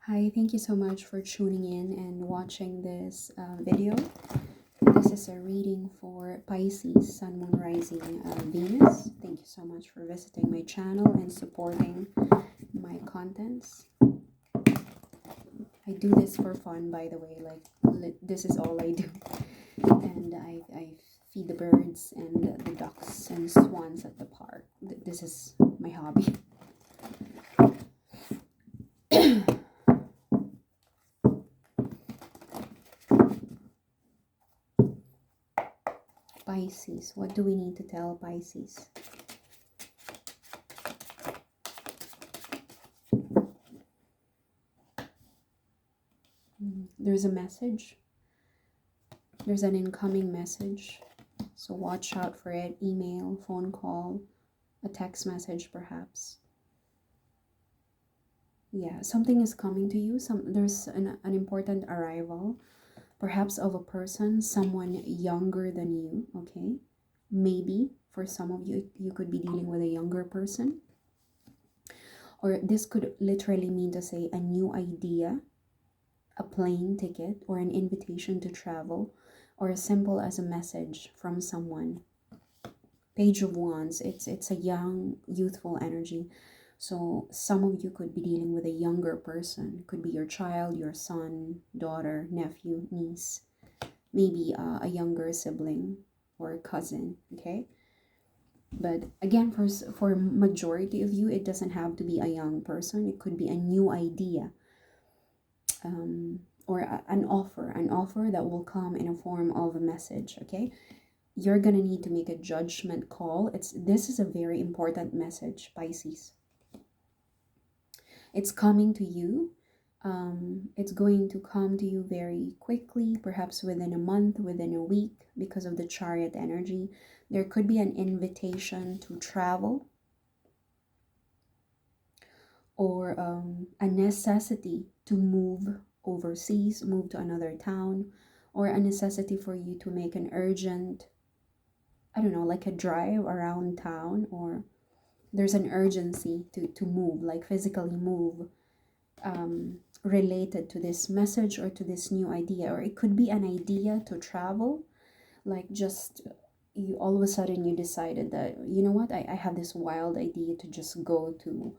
Hi, thank you so much for tuning in and watching this video. This is a reading for Pisces, Sun, Moon, Rising, Venus. Thank you so much for visiting my channel and supporting my contents. I do this for fun, by the way. This is all I do. And I feed the birds and the ducks and swans at the park. This is my hobby. Pisces, what do we need to tell Pisces? There's a message. There's an incoming message. So watch out for it. Email, phone call, a text message perhaps. Yeah, something is coming to you. There's an important arrival, perhaps of a person, someone younger than you, okay? Maybe for some of you, you could be dealing with a younger person. Or this could literally mean to say a new idea, a plane ticket, or an invitation to travel, or as simple as a message from someone. Page of Wands, it's a young, youthful energy. So some of you could be dealing with a younger person. Could be your child, your son, daughter, nephew, niece. Maybe a younger sibling or a cousin, okay? But again, for majority of you, it doesn't have to be a young person. It could be a new idea. Or an offer that will come in a form of a message, okay? You're gonna need to make a judgment call. This is a very important message, Pisces. It's coming to you. It's going to come to you very quickly, perhaps within a month, within a week, because of the Chariot energy. There could be an invitation to travel, or a necessity to move overseas, move to another town, or a necessity for you to make an urgent, I don't know, like a drive around town, or there's an urgency to move, like physically move, related to this message or to this new idea. Or it could be an idea to travel, like just you all of a sudden you decided that, you know what, I have this wild idea to just go to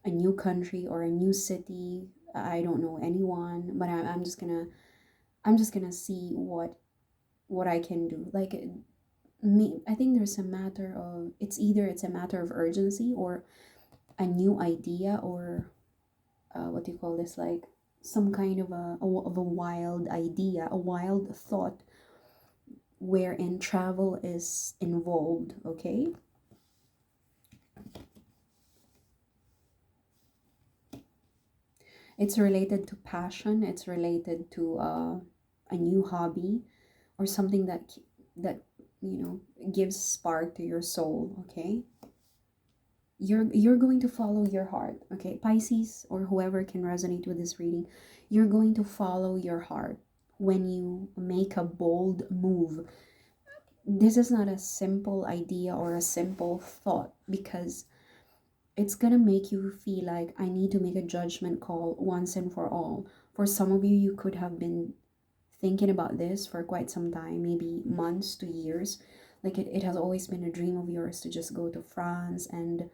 a new country or a new city. I don't know anyone, but I'm just gonna see what I can do. Like me, I think there's a matter of, it's a matter of urgency, or a new idea, or what do you call this, like some kind of a wild idea, a wild thought wherein travel is involved, okay? It's related to passion. It's related to a new hobby, or something that gives spark to your soul, okay? You're going to follow your heart, okay, Pisces, or whoever can resonate with this reading. You're going to follow your heart when you make a bold move. This is not a simple idea or a simple thought, because it's gonna make you feel like, I need to make a judgment call once and for all. For some of you, you could have been thinking about this for quite some time, maybe months to years. Like it has always been a dream of yours to just go to France and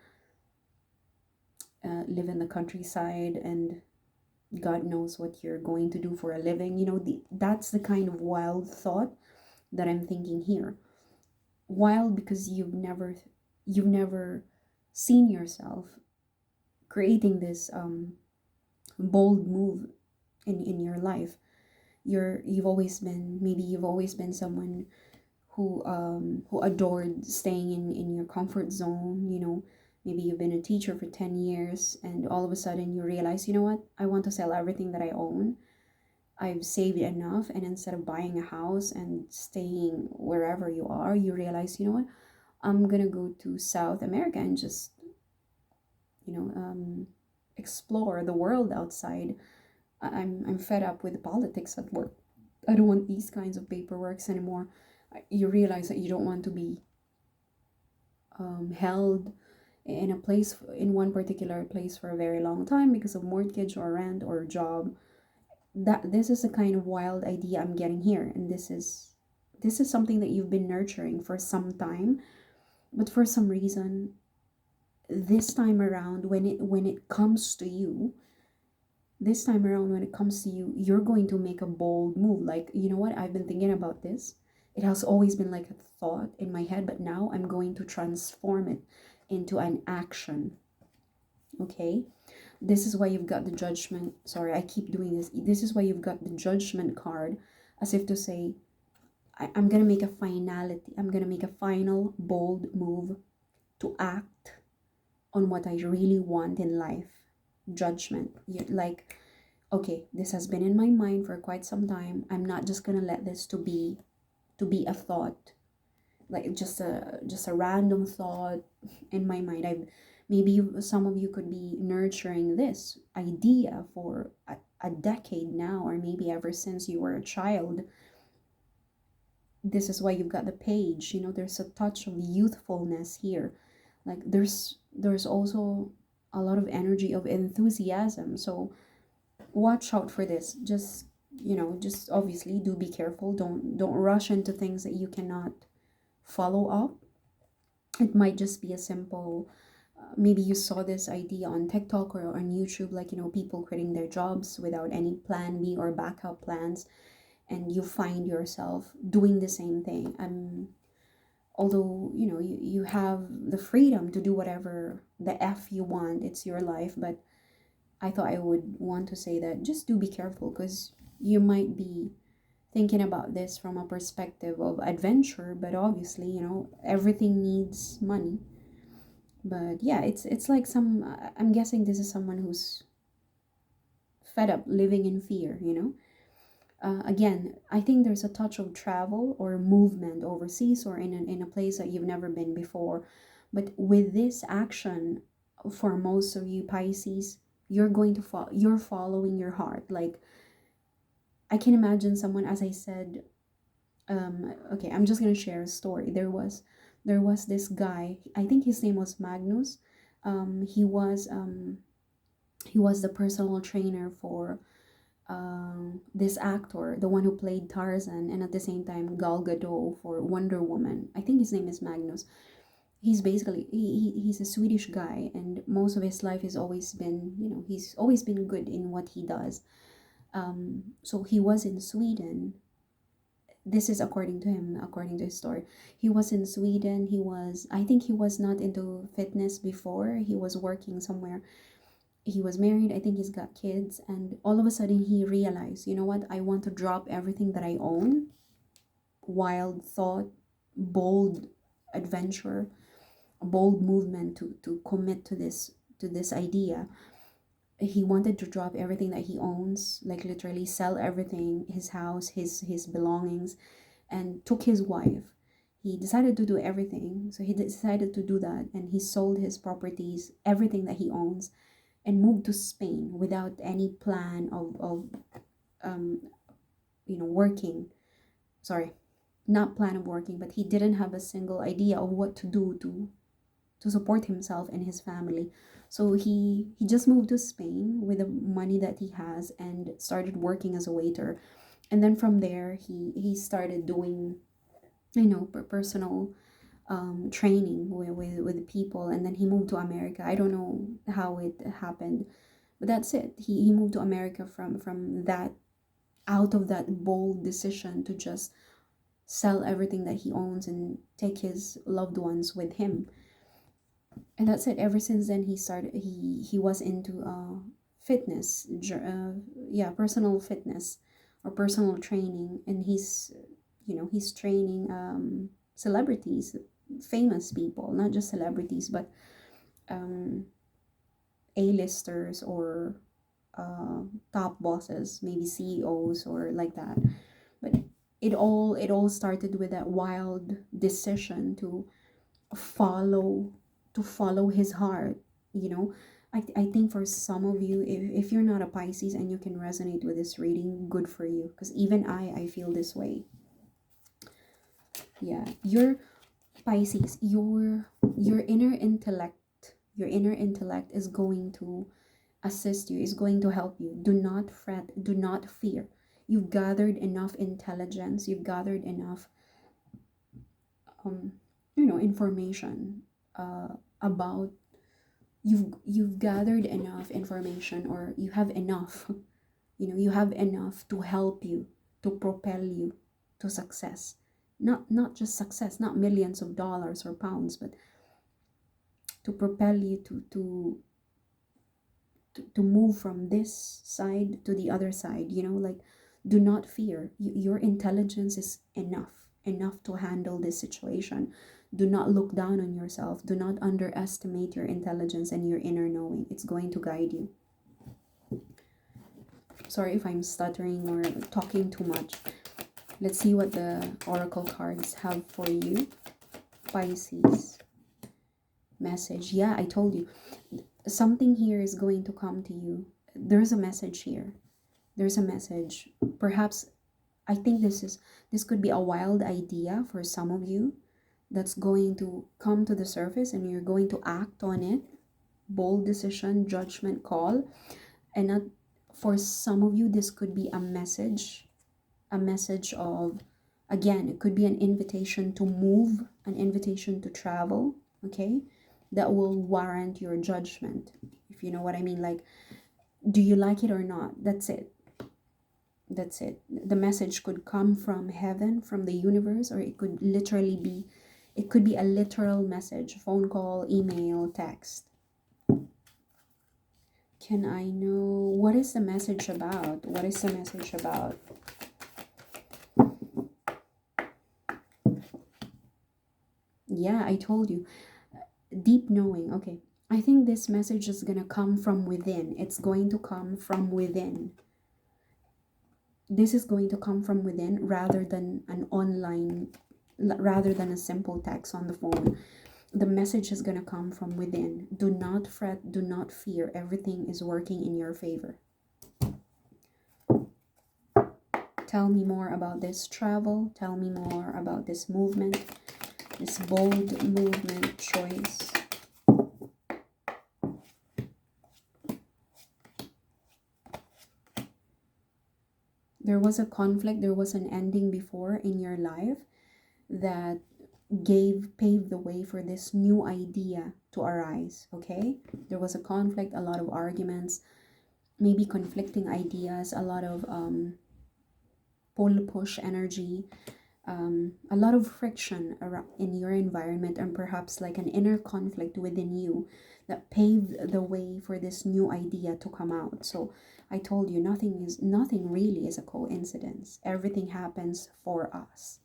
live in the countryside, and God knows what you're going to do for a living. That's the kind of wild thought that I'm thinking here. Wild because you've never seen yourself creating this bold move in your life. You've always been someone who adored staying in your comfort zone. Maybe you've been a teacher for 10 years, and all of a sudden you realize, you know what, I want to sell everything that I own. I've saved enough, and instead of buying a house and staying wherever you are, you realize, you know what, I'm gonna go to South America and just explore the world outside. I'm fed up with politics at work. I don't want these kinds of paperworks anymore. You realize that you don't want to be held in a place, in one particular place for a very long time because of mortgage or rent or job. That this is the kind of wild idea I'm getting here, and this is something that you've been nurturing for some time, but for some reason this time around, when it comes to you, this time around when it comes to you, you're going to make a bold move. Like, you know what, I've been thinking about this. It has always been like a thought in my head, but now I'm going to transform it into an action. Okay, this is why you've got the judgment. Sorry, I keep doing this. This is why you've got the judgment card, as if to say, I'm gonna make a finality. I'm gonna make a final bold move to act on what I really want in life. Judgment. You like, okay, this has been in my mind for quite some time. I'm not just gonna let this to be a thought, like just a random thought in my mind. Maybe some of you could be nurturing this idea for a decade now, or maybe ever since you were a child. This is why you've got the page. There's a touch of youthfulness here. Like, there's also a lot of energy of enthusiasm. So watch out for this. Just obviously do be careful. Don't rush into things that you cannot follow up. It might just be a simple, maybe you saw this idea on TikTok or on YouTube, like, people quitting their jobs without any plan B or backup plans, and you find yourself doing the same thing. Although, you have the freedom to do whatever the F you want, it's your life, but I thought I would want to say that just do be careful, because you might be thinking about this from a perspective of adventure, but obviously, everything needs money. But yeah, it's like I'm guessing this is someone who's fed up living in fear. Again, I think there's a touch of travel or movement overseas or in a place that you've never been before. But with this action, for most of you Pisces, you're following your heart. Like, I can imagine someone, as I said, okay, I'm just gonna share a story. There was this guy, I think his name was Magnus. He was the personal trainer for this actor, the one who played Tarzan, and at the same time Gal Gadot for Wonder Woman. I think his name is Magnus. He's basically he's a Swedish guy, and most of his life he's always been good in what he does. So he was in Sweden. This is according to him, according to his story. He was in Sweden. I think he was not into fitness before. He was working somewhere. He was married. I think he's got kids. And all of a sudden he realized, you know what? I want to drop everything that I own. Wild thought, bold adventure, a bold movement to commit to this idea. He wanted to drop everything that he owns, like literally sell everything, his house, his belongings, and took his wife. He decided to do everything. So he decided to do that, and he sold his properties, everything that he owns, and moved to Spain without any plan of um working. Sorry, not plan of working, but he didn't have a single idea of what to do to support himself and his family. So he just moved to Spain with the money that he has and started working as a waiter. And then from there he started doing personal training with people, and then he moved to America. I don't know how it happened, but that's it. He moved to America from that, out of that bold decision to just sell everything that he owns and take his loved ones with him. And that's it. Ever since then he was into fitness, yeah, personal fitness or personal training, and he's training celebrities, famous people, not just celebrities, but um A-listers or top bosses, maybe CEOs or like that. But it all started with that wild decision follow to follow his heart. I think for some of you, if you're not a Pisces and you can resonate with this reading, good for you, because even I feel this way. Yeah, your Pisces, your inner intellect Your inner intellect is going to assist you, is going to help you. Do not fret, do not fear. You've gathered enough intelligence, you've gathered enough um information about, you've gathered enough information, or you have enough, you have enough to help you, to propel you to success. Not just success, not millions of dollars or pounds, but to propel you to move from this side to the other side, like, do not fear. Your intelligence is enough to handle this situation. Do not look down on yourself. Do not underestimate your intelligence and your inner knowing. It's going to guide you. Sorry if I'm stuttering or talking too much. Let's see what the oracle cards have for you, Pisces. Message. Yeah, I told you, something here is going to come to you. There's a message here. There's a message. Perhaps, I think this could be a wild idea for some of you that's going to come to the surface, and you're going to act on it. Bold decision, judgment call. And not, for some of you, this could be a message of, again, it could be an invitation to move, an invitation to travel, okay, that will warrant your judgment, if you know what I mean. Like, do you like it or not? That's it. The message could come from heaven, from the universe, or it could literally be, it could be a literal message, phone call, email, text. Can I know, what is the message about? What is the message about? Yeah, I told you. Deep knowing. Okay. I think this message is going to come from within. It's going to come from within. This is going to come from within rather than a simple text on the phone. The message is going to come from within. Do not fret, do not fear. Everything is working in your favor. Tell me more about this travel. Tell me more about this movement, this bold movement, choice. There was a conflict, there was an ending before in your life that paved the way for this new idea to arise, okay? There was a conflict, a lot of arguments, maybe conflicting ideas, a lot of pull-push energy, a lot of friction in your environment, and perhaps like an inner conflict within you that paved the way for this new idea to come out. So I told you, nothing really is a coincidence. Everything happens for us.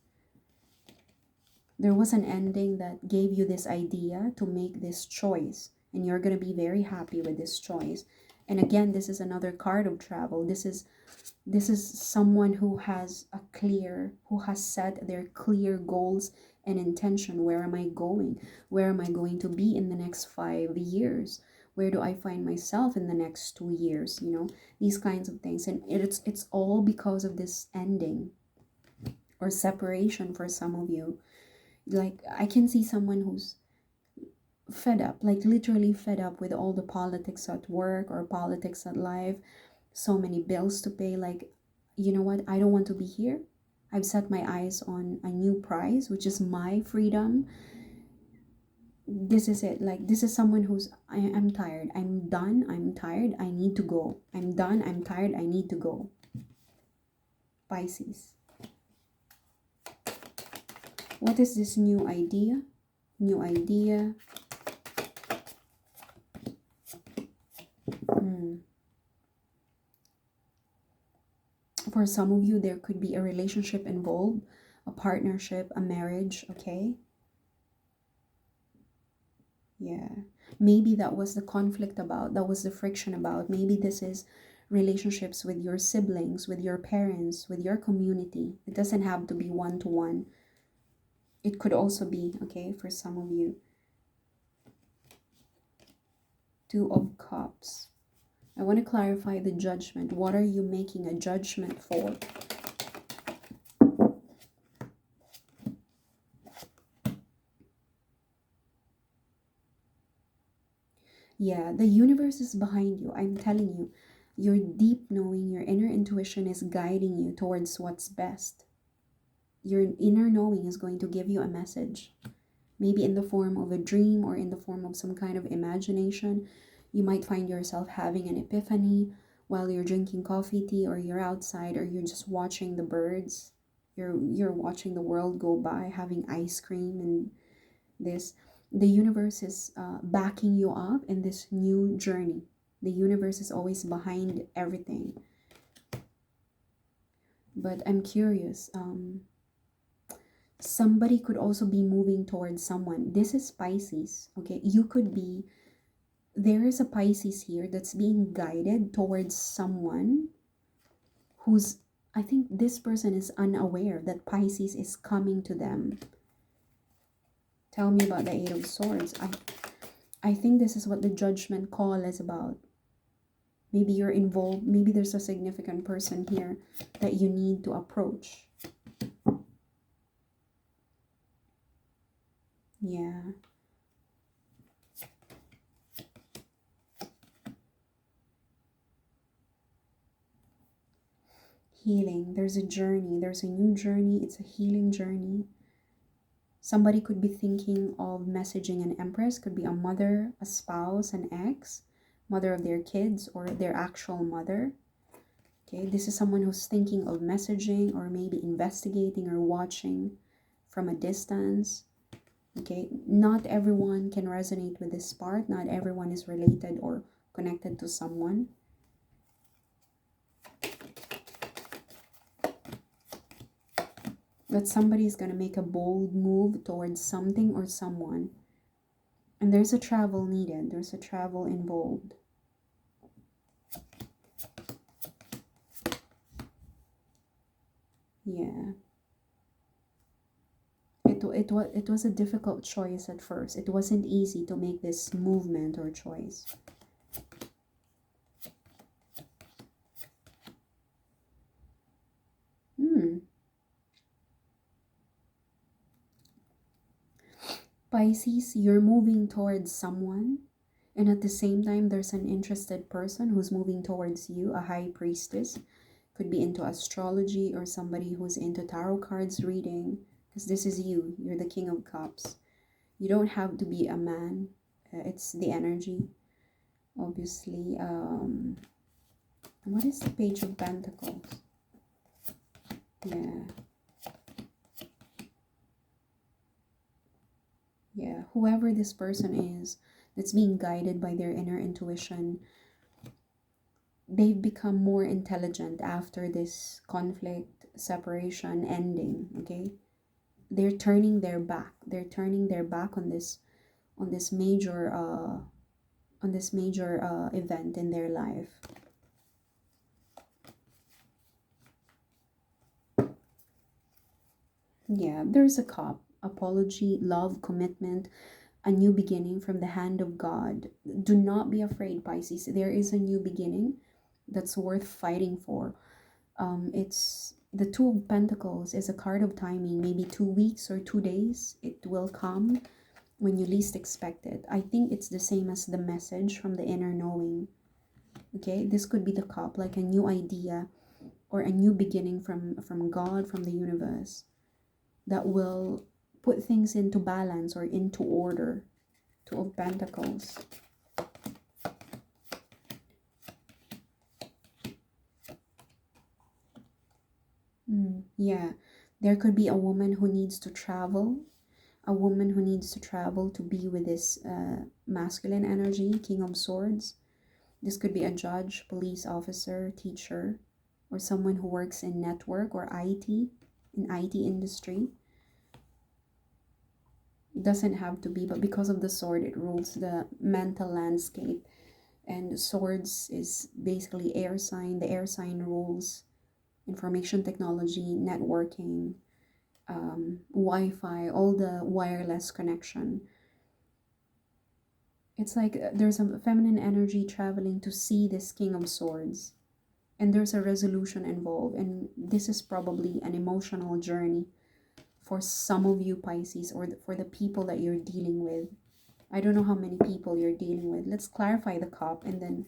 There was an ending that gave you this idea to make this choice, and you're going to be very happy with this choice. And again, this is another card of travel. This is someone who has set their clear goals and intention. Where am I going? Where am I going to be in the next 5 years? Where do I find myself in the next 2 years? These kinds of things. And it's all because of this ending or separation for some of you. Like, I can see someone who's fed up, like literally fed up with all the politics at work or politics at life. So many bills to pay. Like, you know what? I don't want to be here. I've set my eyes on a new prize, which is my freedom. This is it. Like, this is someone who's, I'm tired. I'm done. I'm tired. I need to go. I'm done. I'm tired. I need to go. Pisces. What is this new idea? New idea. For some of you, there could be a relationship involved, a partnership, a marriage, okay? Yeah. Maybe that was the conflict about, that was the friction about. Maybe this is relationships with your siblings, with your parents, with your community. It doesn't have to be one-to-one. It could also be, okay, for some of you. Two of Cups. I want to clarify the judgment. What are you making a judgment for? Yeah, the universe is behind you. I'm telling you, your deep knowing, your inner intuition is guiding you towards what's best. Your inner knowing is going to give you a message, maybe in the form of a dream or in the form of some kind of imagination. You might find yourself having an epiphany while you're drinking coffee, tea, or you're outside, or you're just watching the birds. You're watching the world go by, having ice cream and this. The universe is backing you up in this new journey. The universe is always behind everything. But I'm curious. Somebody could also be moving towards someone. This is Pisces, okay? You could be, there is a Pisces here that's being guided towards someone who's, I think this person is unaware that Pisces is coming to them. Tell me about the Eight of Swords. I think this is what the judgment call is about. Maybe you're involved, maybe there's a significant person here that you need to approach. Yeah. Healing. There's a journey. There's a new journey. It's a healing journey. Somebody could be thinking of messaging an empress. Could be a mother, a spouse, an ex, mother of their kids, or their actual mother. Okay, this is someone who's thinking of messaging or maybe investigating or watching from a distance. Okay, not everyone can resonate with this part. Not everyone is related or connected to someone. But somebody is going to make a bold move towards something or someone. And there's a travel needed. There's a travel involved. Yeah. It was a difficult choice at first. It wasn't easy to make this movement or choice. Pisces, you're moving towards someone, and at the same time, there's an interested person who's moving towards you, a high priestess. Could be into astrology or somebody who's into tarot cards reading, because this is you. You're the King of Cups. You don't have to be a man. It's the energy, obviously. What is the Page of Pentacles? Yeah. Yeah, whoever this person is that's being guided by their inner intuition, they've become more intelligent after this conflict, separation, ending, okay? They're turning their back. They're turning their back on this major event in their life. Yeah, there's a cup. Apology, love, commitment, a new beginning from the hand of God. Do not be afraid, Pisces. There is a new beginning that's worth fighting for. It's the Two of Pentacles is a card of timing. Maybe 2 weeks or 2 days. It will come when you least expect it. I think it's the same as the message from the inner knowing. Okay, this could be the cup, like a new idea or a new beginning from God, from the universe, that will put things into balance or into order. Two of Pentacles. Yeah, there could be a woman who needs to travel. A woman who needs to travel to be with this masculine energy, King of Swords. This could be a judge, police officer, teacher, or someone who works in network or IT, in IT industry. It doesn't have to be, but because of the sword, it rules the mental landscape. And swords is basically air sign. The air sign rules information technology, networking, Wi-Fi, all the wireless connection. It's like there's a feminine energy traveling to see this King of Swords. And there's a resolution involved. And this is probably an emotional journey for some of you Pisces, or for the people that you're dealing with. I don't know how many people you're dealing with. Let's clarify the cup and then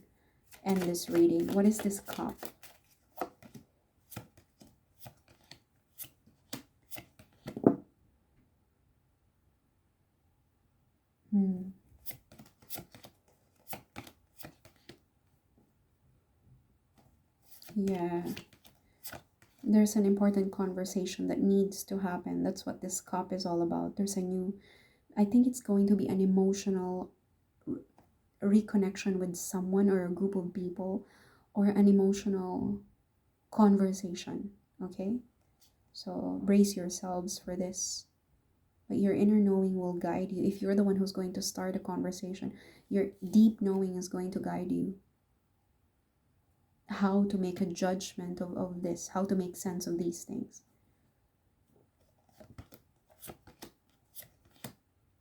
end this reading. What is this cup? Yeah. There's an important conversation that needs to happen. That's what this cup is all about. There's a new, I think it's going to be an emotional reconnection with someone or a group of people, or an emotional conversation. Okay? So brace yourselves for this. But your inner knowing will guide you. If you're the one who's going to start a conversation, your deep knowing is going to guide you how to make a judgment of this, how to make sense of these things.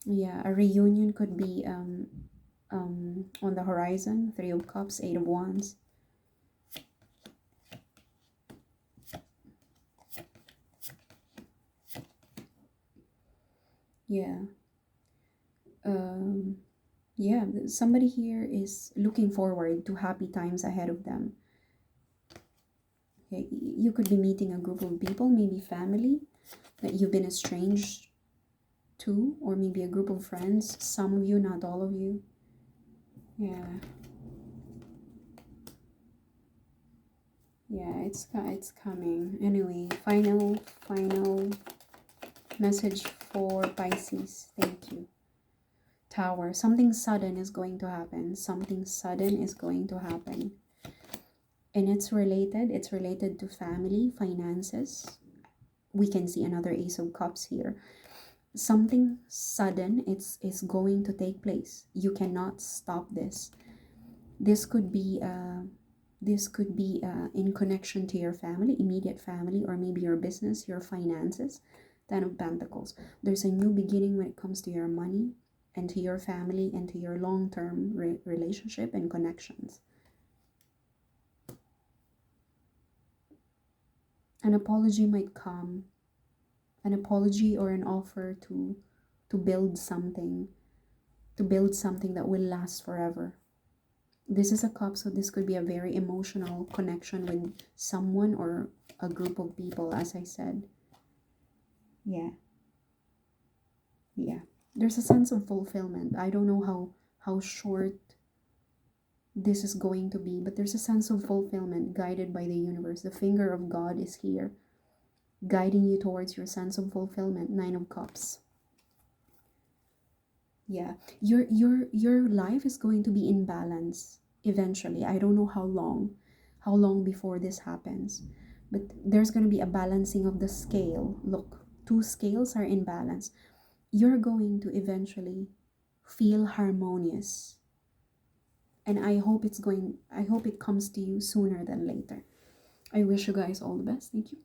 Yeah, a reunion could be on the horizon. 3 of Cups, 8 of Wands. Yeah. Yeah, somebody here is looking forward to happy times ahead of them. Okay, you could be meeting a group of people, maybe family that you've been estranged to, or maybe a group of friends. Some of you, not all of you. Yeah. Yeah, it's coming. Anyway, final message for Pisces. Thank you. Tower. Something sudden is going to happen. Something sudden is going to happen. And it's related to family, finances. We can see another Ace of Cups here. Something sudden is going to take place. You cannot stop this. This could be in connection to your family, immediate family, or maybe your business, your finances. 10 of Pentacles. There's a new beginning when it comes to your money and to your family and to your long-term relationship and connections. An apology might come. An apology or an offer to build something, that will last forever. This is a cup, so this could be a very emotional connection with someone or a group of people, as I said. Yeah. There's a sense of fulfillment. I don't know how short this is going to be, but there's a sense of fulfillment guided by the universe. The finger of God is here, guiding you towards your sense of fulfillment. 9 of Cups. Yeah, your life is going to be in balance eventually. I don't know how long before this happens, but there's going to be a balancing of the scale. Look, 2 scales are in balance. You're going to eventually feel harmonious, and I hope it comes to you sooner than later. I wish you guys all the best. Thank you.